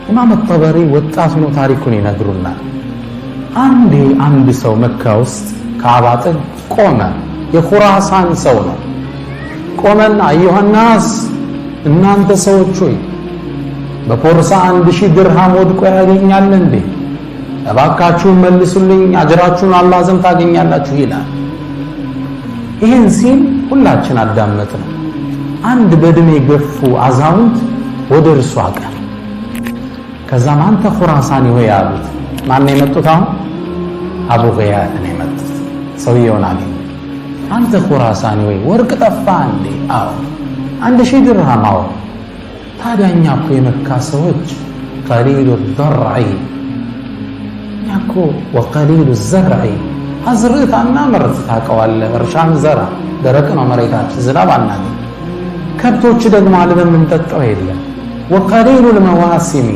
ኢማም አጠበሪ ወጣት ሆኖ ታሪኩን ይነግሩናል። አንድ ሰው መካ ውስጥ ካዕባ ጥግ ቆመ። የኹራሳን ሰው ነው። ቆመና አዩሃ ናስ፣ እናንተ ሰዎች ሆይ በፖርሳ 1000 ድርሃም ወድቆ ያገኛል እንዴ? እባካችሁን መልሱልኝ፣ አጅራችሁን አላህ ዘንድ ታገኛላችሁ ይላል። ይህን ሲል ሁላችን አዳመጥን። አንድ በእድሜ ገፉ አዛውንት ወደ እርሱ አቀር። ከዛም አንተ ኹራሳኒ ሆይ አሉት። ማን የመጡት? አሁን አቡ ገያት ነው የመጡት። ሰውየውን አገኘ። አንተ ኹራሳኒ ሆይ ወርቅ ጠፋ እንዴ? አዎ። 1000 ድርሃም። አዎ። ታዲያ እኛ እኮ የመካ ሰዎች ቀሊሉ ዘርዒ እኮ ወቀሊሉ ዘርዒ አዝርዕት አናመርት ታውቀዋለህ። እርሻን ዘራ፣ ደረቅ ነው መሬታችን፣ ዝናብ አናገኝ። ከብቶች ደግሞ አልበን የምንጠጣው የለም። ወቀሊሉ ልመዋሲሚ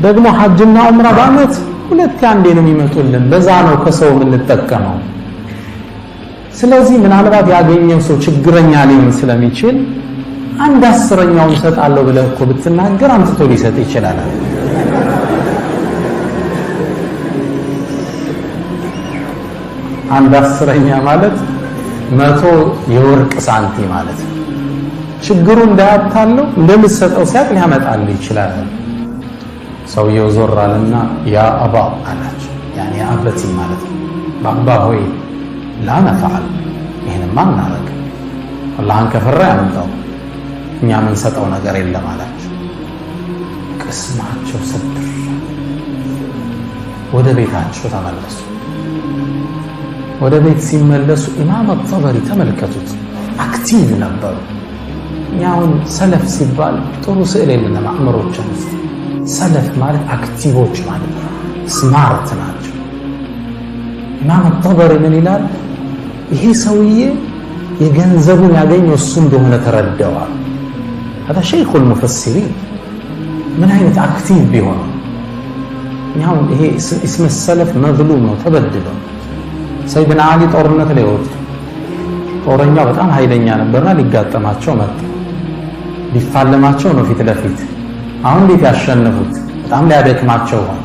ደግሞ ሐጅና ዑምራ በዓመት 2 አንዴ ነው የሚመጡልን። በዛ ነው ከሰው የምንጠቀመው። ስለዚህ ምናልባት ያገኘው ሰው ችግረኛ ሊሆን ስለሚችል 1/10ኛውን እሰጣለሁ ብለህ እኮ ብትናገር አምጥቶ ሊሰጥ ይችላል። 1/10ኛ ማለት 100 የወርቅ ሳንቲም ማለት ነው። ችግሩ እንዳያታለው እንደምትሰጠው ሲያቅ ሊያመጣልህ ይችላል። ሰውየው ዞር አለና ያ አባ አላቸው። ያኔ አበቲ ማለት ነው። ባባ ሆይ ላ ነፈዓል፣ ይህንማ እናረግ፣ አላህን ከፈራ ያመጣው እኛ የምንሰጠው ነገር የለም አላቸው። ቅስማቸው ስብር። ወደ ቤታቸው ተመለሱ። ወደ ቤት ሲመለሱ ኢማም አጠበሪ ተመልከቱት፣ አክቲቭ ነበሩ። እኛውን ሰለፍ ሲባል ጥሩ ስዕል የለንም አእምሮችን ውስጥ። ሰለፍ ማለት አክቲቮች ማለት ነው፣ ስማርት ናቸው። ኢማም አጠበሪ ምን ይላል? ይሄ ሰውዬ የገንዘቡን ያገኘው እሱ እንደሆነ ተረደዋል። هذا شيخ المفسرين ምን አይነት አክቲቭ ቢሆን ያው ይሄ እስመ ሰለፍ መዝሉም ነው፣ ተበድሎ ሰይድና አሊ ጦርነት ላይ ወጡ። ጦረኛው በጣም ኃይለኛ ነበርና ሊጋጠማቸው መጣ። ሊፋለማቸው ነው ፊት ለፊት። አሁን እንዴት ያሸነፉት? በጣም ሊያደክማቸው ሆነ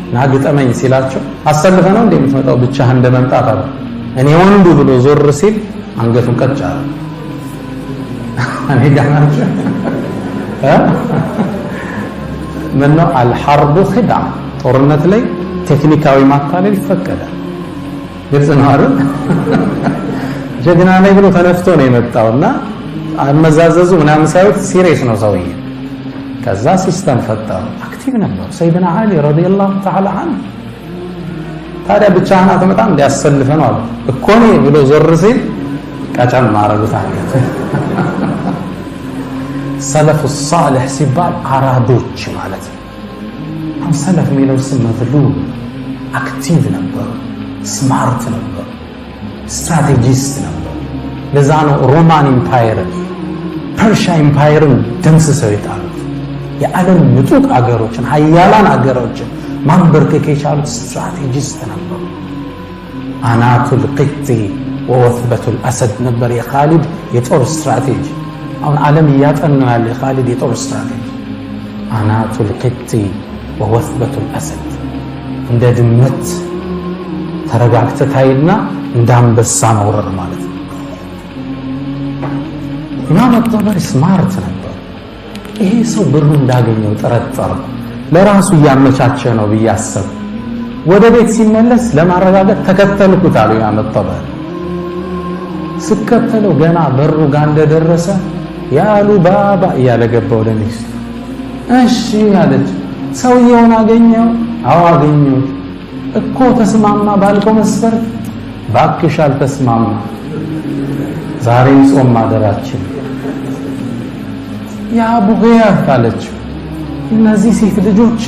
እና ግጠመኝ ሲላቸው አሰልፈ ነው እንደምትመጣው ብቻህ እንደመምጣት አለ። እኔ ወንዱ ብሎ ዞር ሲል አንገቱን ቀጭ አለ። እኔ ጋናቸው ምነው አልሐርቡ ኺዳ፣ ጦርነት ላይ ቴክኒካዊ ማታለል ይፈቀዳል። ግልጽ ነው አይደል? ጀግና ላይ ብሎ ተነፍቶ ነው የመጣውና አመዛዘዙ ምናምን ሳይሆን ሲሪየስ ነው ሰውዬ። ከዛ ሲስተም ፈጠሩ። አክቲቭ ነበሩ ሰይድና አሊ ረዲየላሁ ተዓላ ዐንሁ። ታዲያ ብቻህን አትመጣም እንዲያሰልፈን አሉ እኮ ነው ብሎ ዞር ሲል ቀጨም ማረጉት አለ። ሰለፉ ሷሊህ ሲባል አራዶች ማለት ነው። አሁን ሰለፍ የሚለው ስም መዝሉም፣ አክቲቭ ነበሩ፣ ስማርት ነበሩ፣ ስትራቴጂስት ነበሩ። ለዛ ነው ሮማን ኢምፓየርን ፐርሻ ኢምፓየርን ደምስሰው የጣሉት። የዓለም ምጡቅ አገሮችን ሀያላን አገሮችን ማንበርከክ የቻሉት ስትራቴጂስት ነበሩ። አናቱል ቂጢ ወወትበቱል አሰድ ነበር የኻሊድ የጦር ስትራቴጂ። አሁን ዓለም እያጠና ያለ የኻሊድ የጦር ስትራቴጂ አናቱል ቂጢ ወወትበቱል አሰድ። እንደ ድመት ተረጋግተህ ታይና እንደ አንበሳ መውረር ማለት ነው። ኢማም አጠበሪ ስማርት ነበር። ይሄ ሰው ብሩ እንዳገኘው ጠረጠረ። ለራሱ እያመቻቸ ነው ብዬ አሰብኩ። ወደ ቤት ሲመለስ ለማረጋገጥ ተከተልኩት አሉ ኢማም አጠበሪ። ስከተለው ገና በሩ ጋር እንደደረሰ ያሉ ባባ እያለ ገባ ወደ ሚስቱ። እሺ አለች። ሰውየውን አገኘው? አዎ አገኘው። እኮ ተስማማ ባልከው መስፈርት? ባክሽ አልተስማማ፣ ዛሬም ጾም ማደራችን። ያ አቡ ገያት አለችው፣ እነዚህ ሴት ልጆች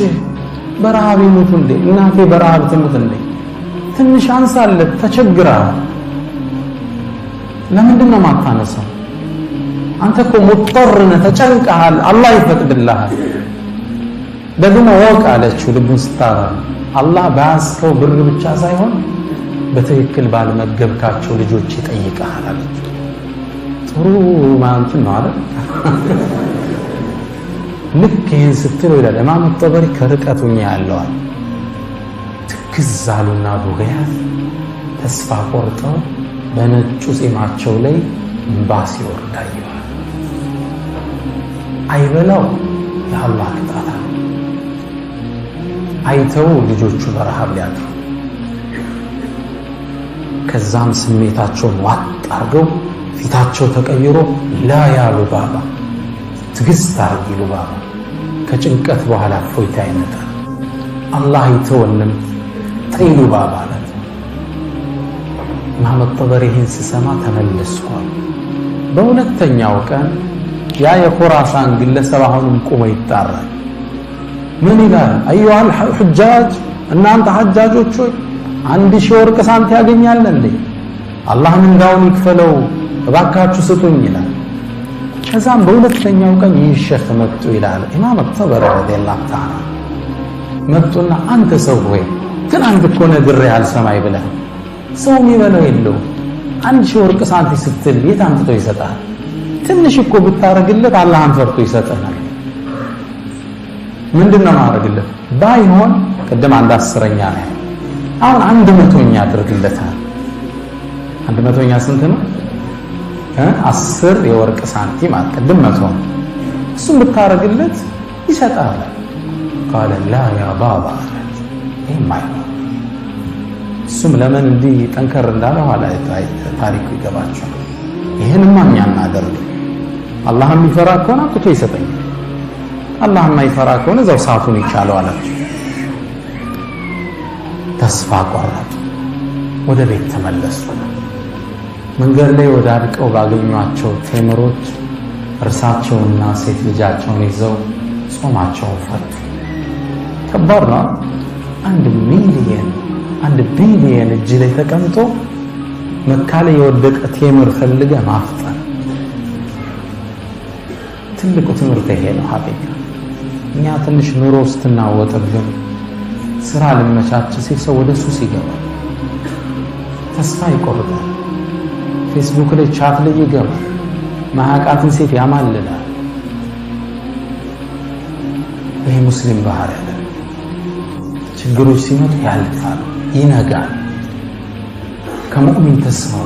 በረሃብ ይሙቱ እንዴ? እናቴ በረሃብ ትሙት እንዴ? ትንሽ አንሳለት፣ ተቸግራል። ለምንድን ነው ማታነሳው? አንተ እኮ ሙጠር ነህ፣ ተጨንቀሃል፣ አላህ ይፈቅድልሃል። ደግሞ ወቅ አለችው ልቡን ስታራ፣ አላህ ባያስከው ብር ብቻ ሳይሆን በትክክል ባልመገብካቸው ልጆች ይጠይቀሃል አለችው። ጥሩ ማለት ነው አይደል? ልክ ይህን ስትል ወደ ኢማም ጠበሪ ከርቀቱኛ ያለዋል ትክዝ አሉና አቡ ገያዝ ተስፋ ቆርጠው በነጩ ጺማቸው ላይ እንባ ሲወርድ አየዋል። አይበላው የአላህ ቅጣት አይተው ልጆቹ በረሃብ ሊያድሩ ከዛም ስሜታቸውን ዋጥ አድርገው ፊታቸው ተቀይሮ ላ ያሉ ባባ ትግስት አርጊ ሉባባ ከጭንቀት በኋላ ፎይታ ይመጣል አላህ ይተወንም ተይሉ ባባ አለ። ኢማም ጠበሪ ይህን ሲሰማ ተመለስኳል። በሁለተኛው ቀን ያ የኹራሳን ግለሰብ አሁንም ቆሞ ይጣራል። ምን ይላል? አዩሃል ሁጃጅ እናንተ ሐጃጆች ሆይ 1000 ወርቅ ሳንት ያገኛል እንዴ? አላህ ምንዳውን ይክፈለው እባካችሁ ስጡኝ ይላል። ከዛም በሁለተኛው ቀን ይህ ሼኽ መጡ ይላል ኢማም ጠበሪ ረዲየላሁ ተዓላ መጡና አንተ ሰው ሆይ ትናንት እኮ ነግሬህ አልሰማይ ብለህ ሰው የሚበላው የለው 1000 ወርቅ ሳንት ስትል የት አምጥቶ ይሰጣል? ትንሽ እኮ ብታረግለት አላህን ፈርቶ ይሰጣል። ምንድነው ማረግለት? ባይሆን ቀደም 1/10ኛ ነው አሁን 100ኛ አድርግለታል። 100ኛ ስንት ነው? 10 የወርቅ ሳንቲም አቀድም 100 እሱም ብታረግለት ይሰጣል። قال لا يا بابا ይማይ እሱም ለምን እንዲህ ጠንከር እንዳለ ኋላ ታሪኩ ይገባቸዋል። ይሄንማ እኛ እናደርግ አላህ የሚፈራ ከሆነ አጥቶ ይሰጠኛል፣ አላህ የማይፈራ ከሆነ እዛው ሳቱን ይቻለው አላቸው። ተስፋ ቆረጡ። ወደ ቤት ተመለሱ። መንገድ ላይ ወዳድቀው ባገኟቸው ቴምሮች እርሳቸውና ሴት ልጃቸውን ይዘው ጾማቸውን ፈቱ። ከባድ ነው። 1 ቢሊየን እጅ ላይ ተቀምጦ መካ ላይ የወደቀ ቴምር ፈልገ ማፍጠን ትልቁ ትምህርት ይሄ ነው። ሐቂቃ እኛ ትንሽ ኑሮ ስትናወጥብን ስራ ልመቻች ሲል ሰው ወደ ሱስ ይገባል፣ ተስፋ ይቆርጣል፣ ፌስቡክ ላይ ቻት ላይ ይገባል፣ ማያውቃትን ሴት ያማልላል። ይሄ ሙስሊም ባህሪ አይደለም። ችግሮች ሲመጡ ያልፋል፣ ይነጋል። ከሙእሚን ተስፋው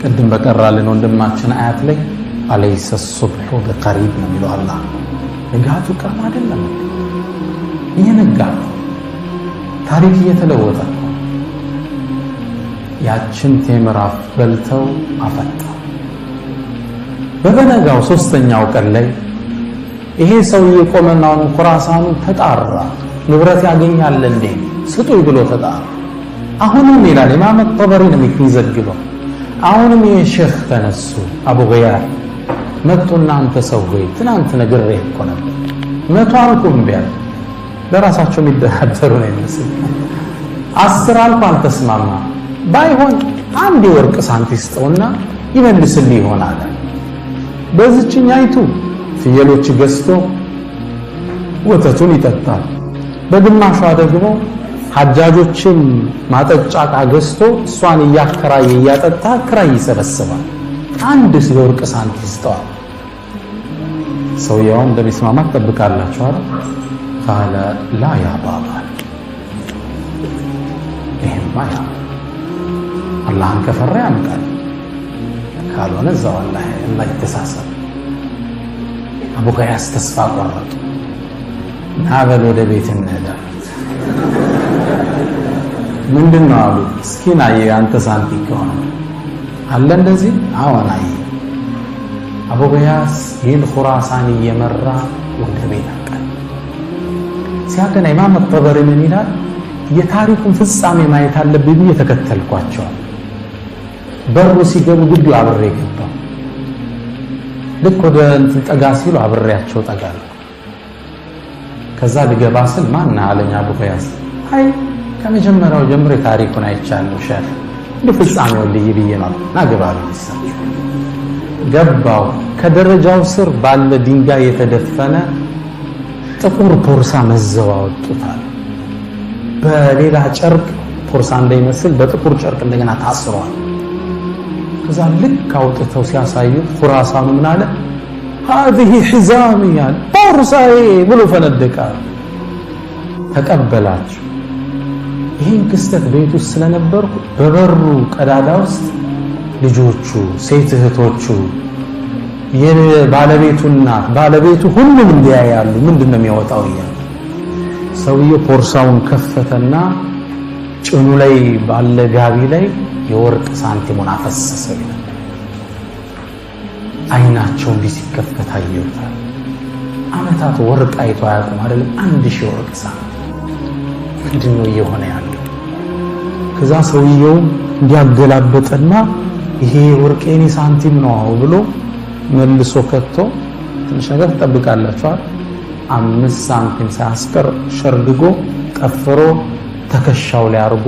ቅድም በቀራልን ወንድማችን አያት ላይ አለይሰ ሱብሑ በቀሪብ ነው የሚለው አላህ። ንጋቱ ቅርብ አይደለም፣ እየነጋ ታሪክ እየተለወጠ ያችን ቴምር በልተው አፈጣ። በበነጋው 3ኛው ቀን ላይ ይሄ ሰውዬ ቆመና ኹራሳኑ ተጣራ። ንብረት ያገኛል እንዴ ስጡኝ ብሎ ተጣራ። አሁንም ይላል ኢማም ጠበሪ ነው የሚዘግበው። አሁንም ይሄ ሼኽ ተነሱ አቡ ገያዝ መጡና አንተ ሰው ሆይ ትናንት ነግሬህ እኮ ነበር 100 አልኩም ቢያል ለራሳቸው የሚደራደሩ ነው የሚመስል 10 አልኩ አልተስማማ ባይሆን 1 የወርቅ ሳንቲም ስጠውና ይመልስልህ ይሆናል። በዚህኛይቱ ፍየሎች ገዝቶ ወተቱን ይጠጣል። በግማሿ ደግሞ ሐጃጆችን ማጠጫ ዕቃ ገዝቶ እሷን እያከራየ እያጠጣ ክራይ ይሰበስባል። 1 የወርቅ ሳንቲም ስጠዋል። ሰውየው እንደሚስማማ ትጠብቃላችሁ አይደል? قال لا يا بابا ይሄማ ያ አላህን ከፈራ ያምጣል፣ ካልሆነ እዛው አላህ ይተሳሰብ። አቡ ገያዝ ተስፋ ቆረጡ። ናበል ወደ ቤት እንሄዳለን። ምንድነው አሉ። እስኪ ናይ አንተ ሳንቲም ከሆነ አለ እንደዚህ አዎን። አይ አቡ ገያዝ ይህን ኹራሳን እየመራ ወደ ቤት አቀና። ሲያቀና ኢማም ጠበሪ ምን ይላል? የታሪኩን ፍጻሜ ማየት አለብኝ ብዬ ተከተልኳቸው። በሩ ሲገቡ ግቢው አብሬ ገባሁ። ልክ ወደ ጠጋ ሲሉ አብሬያቸው ጠጋለሁ። ከዛ ልገባ ስል ማን አለኝ አቡ ገያዝ። አይ ከመጀመሪያው ጀምሮ ታሪኩን አይቻለሁ ሼኽ እንደ ፍጻሜው ልይ ብዬ ነው ናገባሉ ይሳቸው። ገባው። ከደረጃው ስር ባለ ድንጋይ የተደፈነ ጥቁር ፖርሳ መዘው አወጡታል። በሌላ ጨርቅ ፖርሳ እንዳይመስል በጥቁር ጨርቅ እንደገና ታስሯል። ከዛ ልክ አውጥተው ሲያሳዩ ኹራሳኑ ምን አለ? هذه حزامي ቦርሳዬ ብሎ ፈነደቀ። ተቀበላችሁ። ይህን ክስተት ቤት ውስጥ ስለነበርኩ በበሩ ቀዳዳ ውስጥ ልጆቹ፣ ሴት እህቶቹ፣ የባለቤቱና ባለቤቱ ሁሉም እንዲያያሉ ምንድነው የሚያወጣው እያለ ሰውየው ቦርሳውን ከፈተና ጭኑ ላይ ባለ ጋቢ ላይ የወርቅ ሳንቲሙን አፈሰሰ ይላል። አይናቸው እንዲህ ሲከፈት አየሁታል። አመታት ወርቅ አይቶ አያውቁም አይደለም። 1000 ወርቅ ሳንቲም ምንድነው እየሆነ ያለው? ከዛ ሰውየው እንዲያገላበጠና ይሄ ወርቅ የኔ ሳንቲም ነው ብሎ መልሶ ከቶ ትንሽ ነገር ትጠብቃላችኋል። 5 ሳንቲም ሳያስቀር ሸርድጎ ጠፍሮ ተከሻው ላይ አርጎ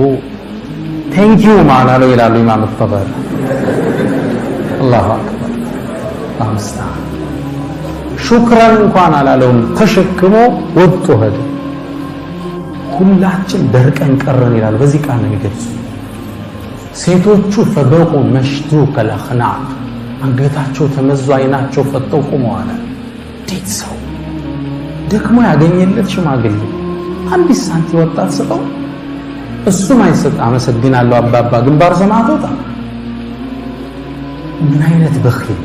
ቴንኪው ማላለው ይላሉ ኢማም አልጠበሪ። አላሁ አክበር። አምስታ ሹክራን እንኳን አላለውም። ተሸክሞ ወጥቶ ሄደ። ሁላችን ደርቀን ቀረን ይላል። በዚህ ቃል ነው የሚገልጹ። ሴቶቹ ፈበቁ መሽቱ ከለኽናቅ አንገታቸው ተመዞ አይናቸው ፈጠው ቆመዋል። እንዴት ሰው ደክሞ ያገኘለት ሽማግሌ አንዲት ሳንቲም ወጣት ሰጠው፣ እሱም አይሰጥ። አመሰግናለሁ አባባ ግንባር ሰማቶታ። ምን አይነት በኺል!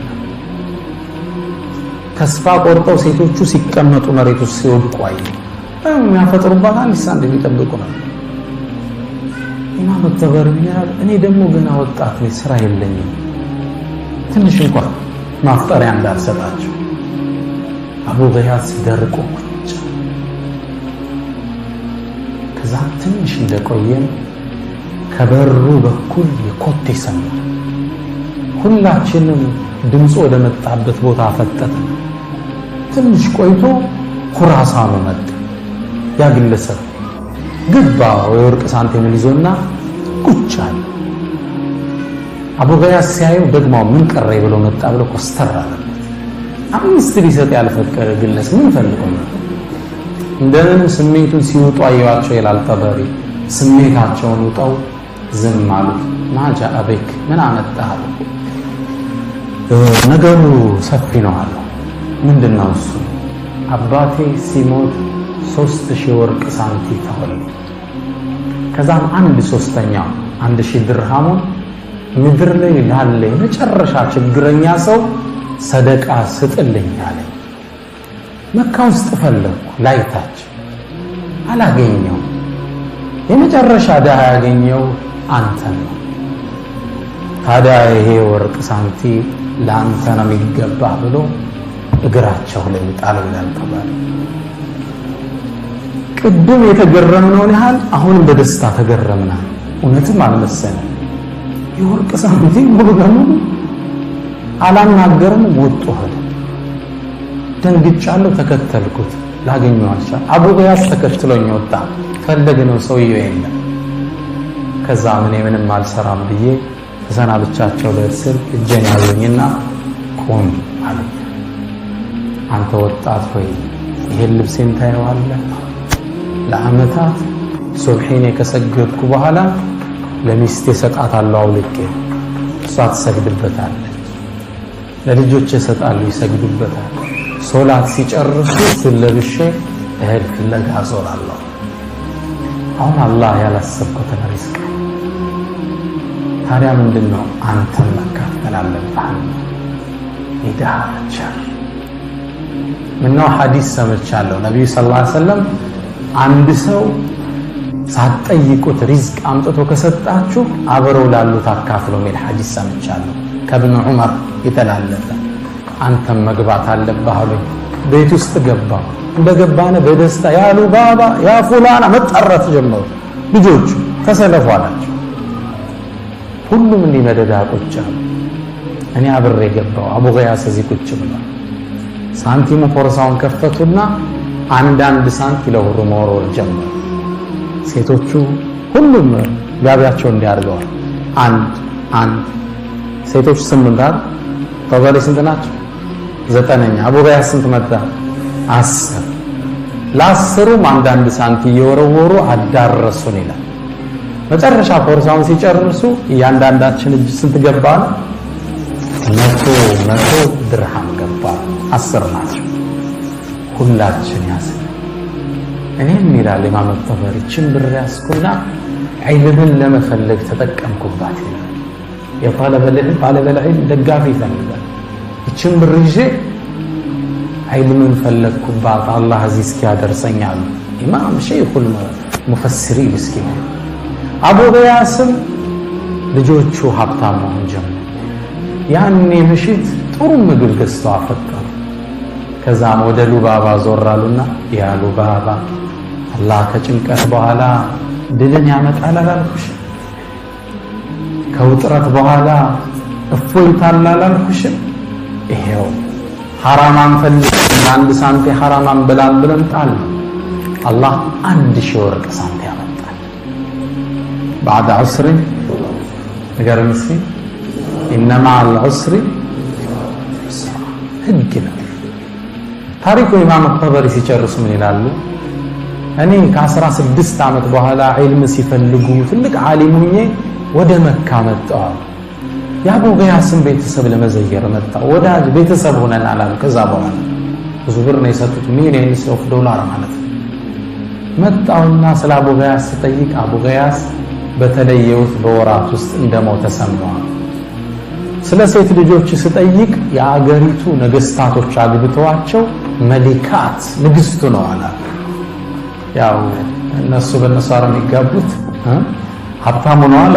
ተስፋ ቆርጠው ሴቶቹ ሲቀመጡ መሬት ውስጥ ሲወድቁ አይ የሚያፈጥሩባት አንዲት ሳንቲም የሚጠብቁ ነው። ኢማም አልጠበሪ ይላል እኔ ደግሞ ገና ወጣት ነኝ፣ ስራ የለኝም፣ ትንሽ እንኳን ማፍጠሪያ እንዳልሰጣቸው። አቡ ገያስ ደርቆ ቁጭ። ከዛ ትንሽ እንደቆየን ከበሩ በኩል የኮቴ ሰማ። ሁላችንም ድምፁ ወደ መጣበት ቦታ አፈጠጠ። ትንሽ ቆይቶ ኩራሳኑ መጣ። ያ ግለሰብ ግባ የወርቅ ሳንቲምን ይዞና ቁጭ አለ። አቡ ገያስ ሲያየው ደግሞ ምን ቀረኝ ብሎ መጣ ብሎ ኮስተር አለበት። 5 ሊሰጥ ያልፈቀደ ግለሰብ ምን ፈልጎ ነው? እንደምን ስሜቱን ሲውጡ አየዋቸው ይላል ጠበሪ። ስሜታቸውን ውጠው ዝም አሉት። ማጃ አበክ ምን አመጣህ? ነገሩ ሰፊ ነው አለ። ምንድነው እሱ? አባቴ ሲሞት 3000 ወርቅ ሳንቲም ተወለ። ከዛም 1/3 1000 ድርሃሙን ምድር ላይ ላለ የመጨረሻ ችግረኛ ሰው ሰደቃ ስጥልኝ አለ። መካ ውስጥ ፈለኩ ላይታች አላገኘው። የመጨረሻ ዳህ ያገኘው አንተ ነው። ታዲያ ይሄ ወርቅ ሳንቲም ለአንተ ነው የሚገባ ብሎ እግራቸው ላይ ጣለው ይላል ጠበሪ። ቅድም የተገረምነውን ያህል አሁንም በደስታ ተገረምና እውነትም አልመሰለም። የወርቅ ሳንቲም ሙሉ በሙሉ አላናገርም፣ ወጥቶ ሄደ። ደንግጫለሁ፣ ተከተልኩት፣ ላገኘው አልቻልኩም። አቡ ገያስ ተከትሎኝ ወጣ። ፈለግነው፣ ሰውየው የለም። ከዛ ምንም አልሰራም ብዬ ተሰናብቻቸው ለስል እጄን ያዘኝና ቆም አለ። አንተ ወጣት ሆይ ይሄን ልብሴን ታየዋለህ? ለአመታት ሱብሒን ከሰገድኩ በኋላ ለሚስቴ ሰጣታለሁ አውልቄ፣ እሷ ትሰግድበታለች። ለልጆቼ ሰጣለሁ ይሰግዱበታል። ሶላት ሲጨርሱ ስለብሼ እህል ፍለጋ ዞራለሁ። አሁን አላህ ያላሰብኩትን ሪዝቅ ታዲያ ምንድነው? አንተም መካፈል አለብህ። ይዳቻ ምነው ሐዲስ ሰምቻለሁ። ነብዩ ሰለላሁ ዐለይሂ ወሰለም አንድ ሰው ሳትጠይቁት ሪዝቅ አምጥቶ ከሰጣችሁ አብረው ላሉት አካፍሎ የሚል ሐዲስ ሰምቻለሁ ከኢብኑ ዑመር የተላለፈ። አንተም መግባት አለብህ አሉኝ። ቤት ውስጥ ገባ። እንደገባነ በደስታ ያሉ ባባ ያ ፉላና መጠራት ጀመሩ። ልጆቹ ተሰለፉ አላቸው። ሁሉም እንዲመደዳ ቁጭ አሉ። እኔ አብሬ ገባው። አቡ ገያስ እዚህ ቁጭ ብሏል። ሳንቲሙ ቦርሳውን ከፈቱና አንዳንድ ሳንቲም ለሁሉ መወርወር ጀመሩ። ሴቶቹ ሁሉም ጋቢያቸው እንዲያርገዋል። አንድ ሴቶች 8 ጠበሪ ስንት ናቸው? 9ኛ። አቡ ገያስ ስንት መጣ? 10። ለ10ሩም አንዳንድ ሳንቲም እየወረወሩ አዳረሱን ይላል። መጨረሻ ቦርሳውን ሲጨርሱ እያንዳንዳችን እጅ ስንት ገባ? 100 ድርሃም ገባ። 10 ናቸው። ሁላችን ያዝን። እኔም ይላል ኢማም ጠበሪ ችምብር ያስኩና ዒልምን ለመፈለግ ተጠቀምኩባት ይላል። የጣለበል ዒልም ደጋፊ ይፈልጋል። ችምብር ይዤ ዒልምን ፈለግኩባት አላህ እዚህ እስኪያደርሰኝ አሉ ኢማም ሸይኹል ሙፈሲሪን እስኪ አቡ ገያስም ልጆቹ ሀብታም መሆን ጀመሩ። ያኔ ምሽት ጥሩ ምግብ ገዝተው አፈጠሩ። ከዛም ወደ ሉባባ ዞራሉና ያ ሉባባ አላህ ከጭንቀት በኋላ ድልን ያመጣል አላልኩሽ? ከውጥረት በኋላ እፎይታን አላልኩሽ? ይሄው ሐራማን ፈልገን 1 ሳንቲ ሐራማን ብላን ብለን ጣል አላህ 1000 ወርቅ ሳንቲ ያመጣል። بعد عسر ነገር ምስኪን ኢነማ አልዑስሪ ህግ ነው። ታሪኩ ኢማም ጠበሪ ሲጨርሱ ምን ይላሉ? እኔ ከ16 ዓመት በኋላ ዒልም ሲፈልጉ ትልቅ ዓሊም ሆኜ ወደ መካ መጣሁ። የአቡ ገያስን ቤተሰብ ለመዘየር መጣሁ። ወዳጅ ቤተሰብ ሆነን አላሉ። ከዛ በኋላ ብዙ ብር ነው የሰጡት፣ ሚሊየንስ ኦፍ ዶላር ማለት ነው። መጣሁና ስለ አቡ ገያስ ስጠይቅ አቡ ገያስ በተለየውት በወራት ውስጥ እንደሞተ ሰማሁ። ስለ ሴት ልጆች ስጠይቅ የአገሪቱ ነገስታቶች አግብተዋቸው መሊካት ንግስቱ ነው አለ። ያው እነሱ በእነሱ አረም ይጋቡት ሀብታም ነው አለ።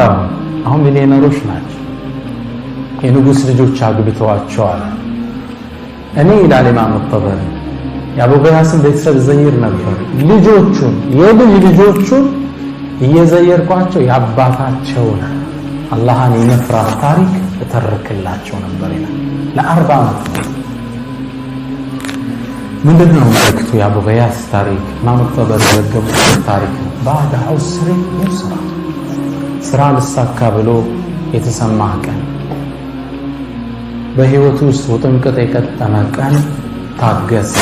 አሁን ሚሊዮነሮች ናቸው። የንጉስ ልጆች አግብተዋቸው አለ። እኔ ይላል ኢማም ጠበሪ የአቡ ገያስን ቤተሰብ ዘይር ነበር። ልጆቹን የልጅ ልጆቹን እየዘየርኳቸው የአባታቸውን አላህን የመፍራት ታሪክ ተተርክላቸው ነበር ይላል። ለ40 ዓመት ምንድነው መልእክቱ? የአቡ ገያስ ታሪክ ኢማም ጠበሪ የዘገቡት ታሪክ ነው። بعد عسر يسرا ስራ ልሳካ ብሎ የተሰማህ ቀን፣ በህይወቱ ውስጥ ውጥንቅጥ የቀጠመ ቀን ታገስ።